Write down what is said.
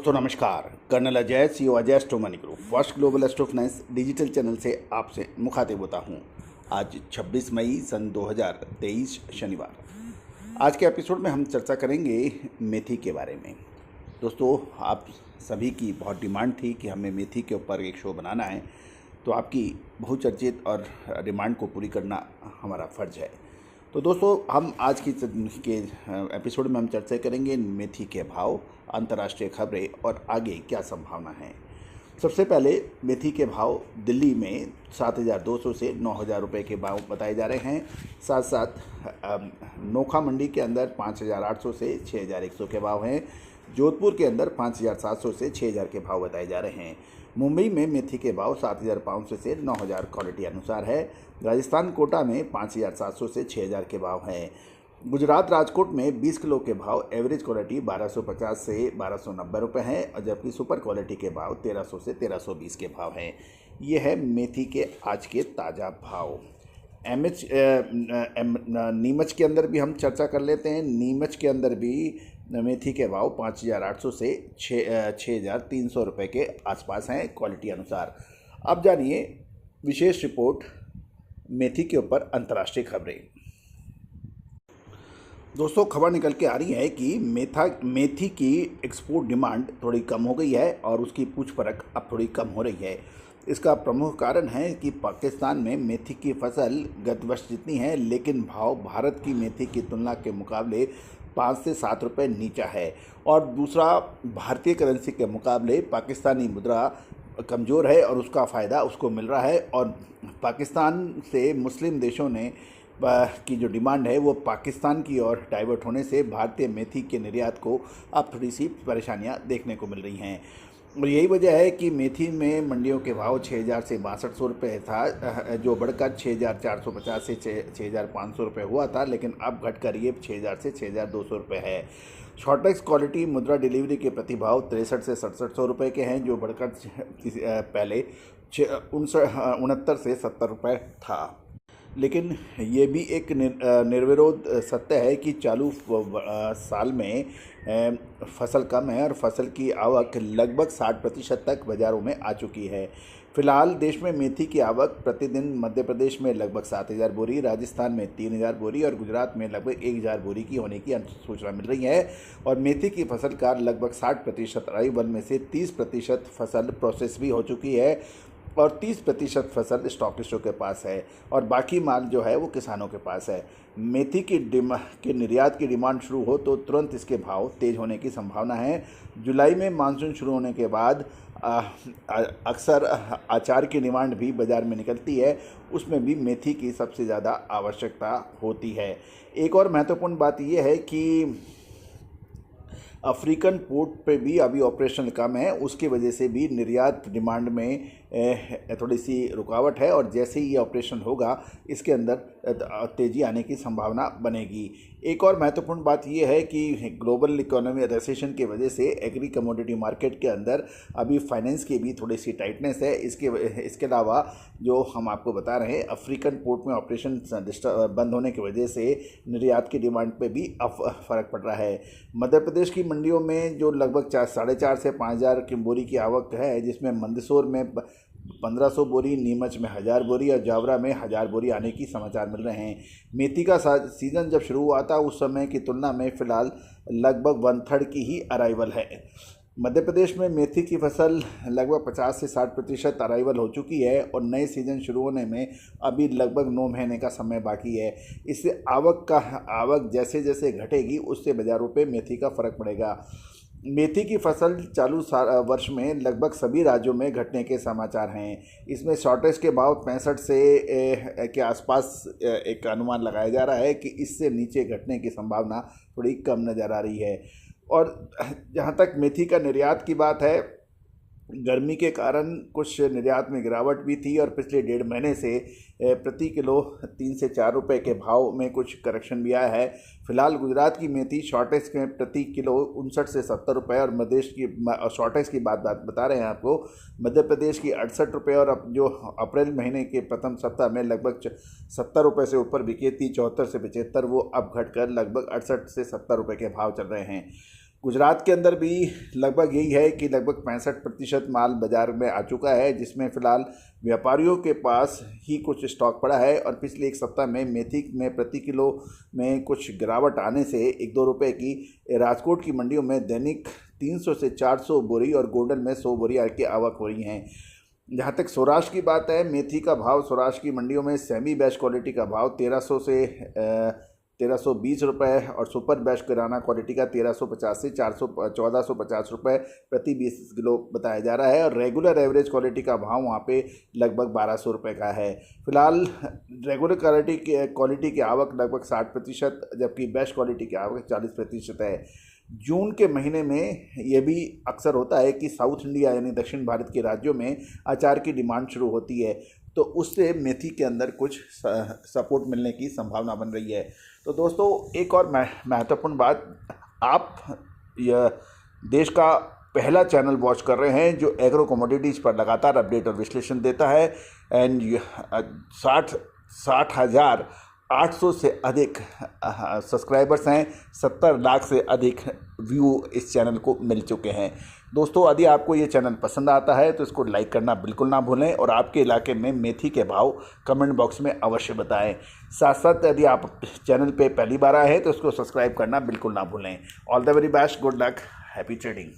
दोस्तों नमस्कार। Colonel Ajay CEO Ajay astro money group first global astro finance digital channel से आपसे मुखातिब होता हूं। आज 26 मई सन 2023 शनिवार। आज के एपिसोड में हम चर्चा करेंगे मेथी के बारे में। दोस्तों, आप सभी की बहुत डिमांड थी कि हमें मेथी के ऊपर एक शो बनाना है, तो आपकी बहुचर्चित और डिमांड को पूरी करना हमारा फ़र्ज है। तो दोस्तों, हम आज के एपिसोड में हम चर्चा करेंगे मेथी के भाव, अंतर्राष्ट्रीय खबरें और आगे क्या संभावना है। सबसे पहले मेथी के भाव दिल्ली में 7,200 से 9,000 रुपये के भाव बताए जा रहे हैं। साथ साथ नोखा मंडी के अंदर 5,800 से 6,100 के भाव हैं। जोधपुर के अंदर 5,700 से 6,000 के भाव बताए जा रहे हैं। मुंबई में मेथी के भाव 7,500 से 9,000 क्वालिटी अनुसार है। राजस्थान कोटा में 5,700 से 6,000 के भाव हैं। गुजरात राजकोट में 20 किलो के भाव एवरेज क्वालिटी 1,250 से 1,290 रुपये हैं और जबकि सुपर क्वालिटी के भाव 1,300 से 1,320 के भाव हैं। ये है मेथी के आज के ताज़ा भाव। नीमच के अंदर भी हम चर्चा कर लेते हैं। नीमच के अंदर भी मेथी के भाव 5,800 से 6,300 रुपये के आसपास हैं क्वालिटी अनुसार। अब जानिए विशेष रिपोर्ट मेथी के ऊपर अंतर्राष्ट्रीय खबरें। दोस्तों, खबर निकल के आ रही है कि मेथी की एक्सपोर्ट डिमांड थोड़ी कम हो गई है और उसकी पूछ परख अब थोड़ी कम हो रही है। इसका प्रमुख कारण है कि पाकिस्तान में मेथी की फसल गत वर्ष जितनी है, लेकिन भाव भारत की मेथी की तुलना के मुकाबले 5 से 7 रुपये नीचा है। और दूसरा, भारतीय करेंसी के मुकाबले पाकिस्तानी मुद्रा कमज़ोर है और उसका फ़ायदा उसको मिल रहा है। और पाकिस्तान से मुस्लिम देशों ने की जो डिमांड है वो पाकिस्तान की ओर डाइवर्ट होने से भारतीय मेथी के निर्यात को अब थोड़ी सी परेशानियां देखने को मिल रही हैं। और यही वजह है कि मेथी में मंडियों के भाव 6,000 से 6,200 रुपये था, जो बढ़कर 6,450 से 6,500 रुपये हुआ था, लेकिन अब घटकर ये 6,000 से 6,200 रुपये है। शॉर्टेक्स क्वालिटी मुद्रा डिलीवरी के प्रतिभाव 63 से 6,700 रुपये के हैं, जो बढ़कर पहले 69 से 70 रुपये था। लेकिन ये भी एक निर्विरोध सत्य है कि चालू साल में फसल कम है और फसल की आवक लगभग 60% तक बाज़ारों में आ चुकी है। फिलहाल देश में मेथी की आवक प्रतिदिन मध्य प्रदेश में लगभग 7,000 बोरी, राजस्थान में 3,000 बोरी और गुजरात में लगभग 1,000 बोरी की होने की सूचना मिल रही है। और मेथी की फसल का लगभग 60% अराइवल में से 30% फसल प्रोसेस भी हो चुकी है और 30% फसल स्टॉकिस्टों के पास है और बाकी माल जो है वो किसानों के पास है। मेथी के निर्यात की डिमांड शुरू हो तो तुरंत इसके भाव तेज़ होने की संभावना है। जुलाई में मानसून शुरू होने के बाद अक्सर अचार की डिमांड भी बाज़ार में निकलती है, उसमें भी मेथी की सबसे ज़्यादा आवश्यकता होती है। एक और महत्वपूर्ण बात यह है कि अफ्रीकन पोर्ट पे भी अभी ऑपरेशन कम है, उसकी वजह से भी निर्यात डिमांड में थोड़ी सी रुकावट है और जैसे ही ये ऑपरेशन होगा इसके अंदर तेज़ी आने की संभावना बनेगी। एक और महत्वपूर्ण बात ये है कि ग्लोबल इकोनॉमी रिसेशन की वजह से एग्री कमोडिटी मार्केट के अंदर अभी फाइनेंस की भी थोड़ी सी टाइटनेस है। इसके अलावा जो हम आपको बता रहे हैं, अफ्रीकन पोर्ट में ऑपरेशन बंद होने की वजह से निर्यात की डिमांड पे भी फ़र्क पड़ रहा है। मध्य प्रदेश की मंडियों में जो लगभग 4,500 से 5,000 की बोरी की आवक है, जिसमें मंदसौर में 1,500 बोरी, नीमच में 1,000 बोरी और जावरा में 1,000 बोरी आने की समाचार मिल रहे हैं। मेथी का सीज़न जब शुरू हुआ था उस समय की तुलना में फ़िलहाल लगभग 1/3 की ही अराइवल है। मध्य प्रदेश में मेथी की फसल लगभग 50 से 60% अराइवल हो चुकी है और नए सीज़न शुरू होने में अभी लगभग 9 महीने का समय बाकी है। इससे आवक जैसे जैसे घटेगी उससे बाज़ारों पे मेथी का फ़र्क पड़ेगा। मेथी की फसल चालू वर्ष में लगभग सभी राज्यों में घटने के समाचार हैं। इसमें शॉर्टेज के भाव 65 से के आसपास एक अनुमान लगाया जा रहा है कि इससे नीचे घटने की संभावना थोड़ी कम नज़र आ रही है। और जहाँ तक मेथी का निर्यात की बात है, गर्मी के कारण कुछ निर्यात में गिरावट भी थी और पिछले 1.5 महीने से प्रति किलो 3 से 4 रुपए के भाव में कुछ करेक्शन भी आया है। फिलहाल गुजरात की मेथी शॉर्टेज में प्रति किलो 59 से 70 रुपये और शॉर्टेज की बात बता रहे हैं आपको, मध्य प्रदेश की 68 रुपये और अब जो अप्रैल महीने के प्रथम सप्ताह में लगभग 70 रुपये से ऊपर बिकी थी, 74 से 75, वो अब घटकर लगभग 68 से 70 रुपये के भाव चल रहे हैं। गुजरात के अंदर भी लगभग यही है कि लगभग 65% माल बाज़ार में आ चुका है, जिसमें फ़िलहाल व्यापारियों के पास ही कुछ स्टॉक पड़ा है। और पिछले एक सप्ताह में मेथी में प्रति किलो में कुछ गिरावट आने से 1-2 रुपये की राजकोट की मंडियों में दैनिक 300 से 400 बोरी और गोंडल में 100 बोरी की आवक हो रही हैं। जहाँ तक सौराष्ट्र की बात है, मेथी का भाव सौराष्ट्र की मंडियों में सेमी बेस्ट क्वालिटी का भाव 1300 से 1320 रुपये और सुपर बेस्ट किराना क्वालिटी का 1350 से 1450 रुपये प्रति 20 किलो बताया जा रहा है। और रेगुलर एवरेज क्वालिटी का भाव वहाँ पे लगभग 1200 रुपये का है। फिलहाल रेगुलर क्वालिटी की आवक लगभग 60%, जबकि बेस्ट क्वालिटी की आवक 40% है। जून के महीने में यह भी अक्सर होता है कि साउथ इंडिया यानी दक्षिण भारत के राज्यों में अचार की डिमांड शुरू होती है, तो उससे मेथी के अंदर कुछ सपोर्ट मिलने की संभावना बन रही है। तो दोस्तों, एक और महत्वपूर्ण बात, आप यह देश का पहला चैनल वॉच कर रहे हैं जो एग्रो कमोडिटीज़ पर लगातार अपडेट और विश्लेषण देता है। एंड 60,800 से अधिक सब्सक्राइबर्स हैं, 70 लाख से अधिक व्यू इस चैनल को मिल चुके हैं। दोस्तों, यदि आपको ये चैनल पसंद आता है तो इसको लाइक करना बिल्कुल ना भूलें और आपके इलाके में मेथी के भाव कमेंट बॉक्स में अवश्य बताएं। साथ साथ यदि आप चैनल पे पहली बार आए हैं तो इसको सब्सक्राइब करना बिल्कुल ना भूलें। All the very best, good luck, happy trading.